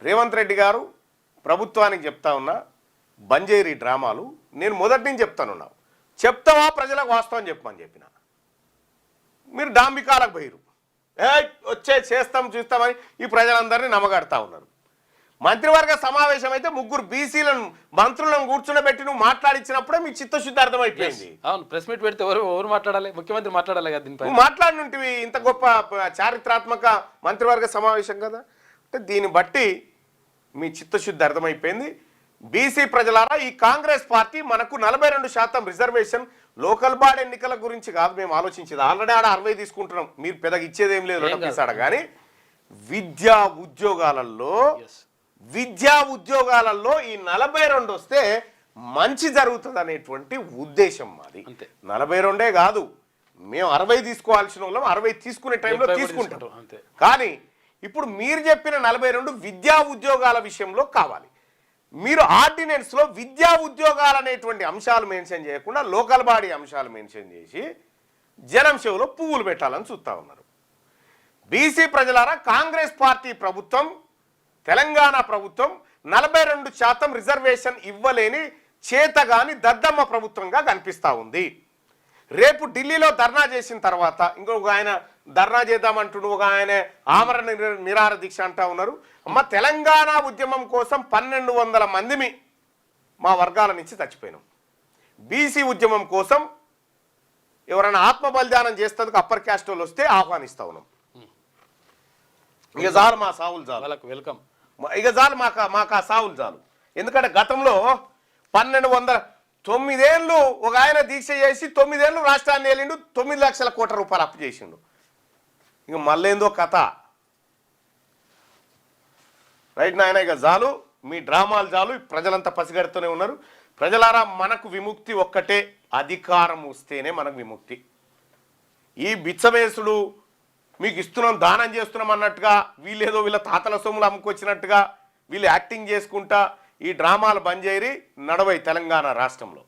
రేవంత్ రెడ్డి గారు ప్రభుత్వానికి చెప్తా ఉన్నా బంజేరి డ్రామాలు నేను మొదటి నుంచి చెప్తానున్నా. చెప్తావా ప్రజలకు వాస్తవం చెప్పమని చెప్పిన. మీరు డాంబికాలకు పోయిరు. వచ్చే చేస్తాం చూస్తామని ఈ ప్రజలందరినీ నమ్మగడతా ఉన్నారు. మంత్రివర్గ సమావేశం అయితే ముగ్గురు బీసీలను మంత్రులను కూర్చున్నబెట్టి నువ్వు మాట్లాడించినప్పుడే మీ చిత్తశుద్ధి అర్థమైపోయింది. అవును, ప్రెస్ మీట్ పెడితే ఎవరు మాట్లాడాలి? ముఖ్యమంత్రి మాట్లాడాలి కదా దీనిపై. నువ్వు మాట్లాడినవి ఇంత గొప్ప చారిత్రాత్మక మంత్రివర్గ సమావేశం కదా. అంటే దీన్ని బట్టి మీ చిత్తశుద్ధి అర్థమైపోయింది. బీసీ ప్రజలారా, ఈ కాంగ్రెస్ పార్టీ మనకు 42% రిజర్వేషన్ లోకల్ బాడీ ఎన్నికల గురించి కాదు మేము ఆలోచించేది. ఆల్రెడీ ఆడ 60 తీసుకుంటున్నాం. మీరు పెద్దగా ఇచ్చేది ఏం లేదు కానీ విద్యా ఉద్యోగాలలో ఈ 42 వస్తే మంచి జరుగుతుంది అనేటువంటి ఉద్దేశం మాది. 42 కాదు, మేము 60 తీసుకోవాల్సిన వాళ్ళం 60 తీసుకునే టైంలో తీసుకుంటాం. కానీ ఇప్పుడు మీరు చెప్పిన 42 విద్యా ఉద్యోగాల విషయంలో కావాలి. మీరు ఆర్డినెన్స్లో విద్యా ఉద్యోగాలు అనేటువంటి అంశాలు మెన్షన్ చేయకుండా లోకల్ బాడీ అంశాలు మెన్షన్ చేసి జనం చెవులో పువ్వులు పెట్టాలని చూస్తూ ఉన్నారు. బీసీ ప్రజలారా, కాంగ్రెస్ పార్టీ ప్రభుత్వం, తెలంగాణ ప్రభుత్వం 42% రిజర్వేషన్ ఇవ్వలేని చేతగాని దద్దమ్మ ప్రభుత్వంగా కనిపిస్తూ ఉంది. రేపు ఢిల్లీలో ధర్నా చేసిన తర్వాత ఇంకొక ఆయన ధర్నా చేద్దామంటూ ఒక ఆయన ఆమరణ నిరాహార దీక్ష అంటా ఉన్నారు. అమ్మ, తెలంగాణ ఉద్యమం కోసం 1200 మందిని మా వర్గాల నుంచి చచ్చిపోయినాం. బీసీ ఉద్యమం కోసం ఎవరైనా ఆత్మ బలిదానం చేస్తేందుకు అప్పర్ క్యాస్ట్ వాళ్ళు వస్తే ఆహ్వానిస్తా ఉన్నాం. ఇక చాలు మా సావులు చాలు, వెల్కమ్. ఇక చాలు మాకు ఆ సావులు చాలు. ఎందుకంటే గతంలో 9 ఏళ్ళు ఒక ఆయన దీక్ష చేసి 9 ఏళ్ళు రాష్ట్రాన్ని వెళ్ళిండు, 9 లక్షల కోట్ల రూపాయలు అప్పు చేసిండు. ఇక మళ్ళేందో కథ. రైట్ నాయన, ఇక చాలు మీ డ్రామాలు చాలు. ప్రజలంతా పసిగడుతూనే ఉన్నారు. ప్రజలారా, మనకు విముక్తి ఒక్కటే, అధికారం వస్తేనే మనకు విముక్తి. ఈ బిచ్చమేసుడు మీకు ఇస్తున్నాం, దానం చేస్తున్నాం అన్నట్టుగా, వీళ్ళేదో వీళ్ళ తాతల సొమ్ములు అమ్ముకొచ్చినట్టుగా వీళ్ళు యాక్టింగ్ చేసుకుంటా ఈ డ్రామాలు బంద్ చేయరి నడవై తెలంగాణ రాష్ట్రంలో.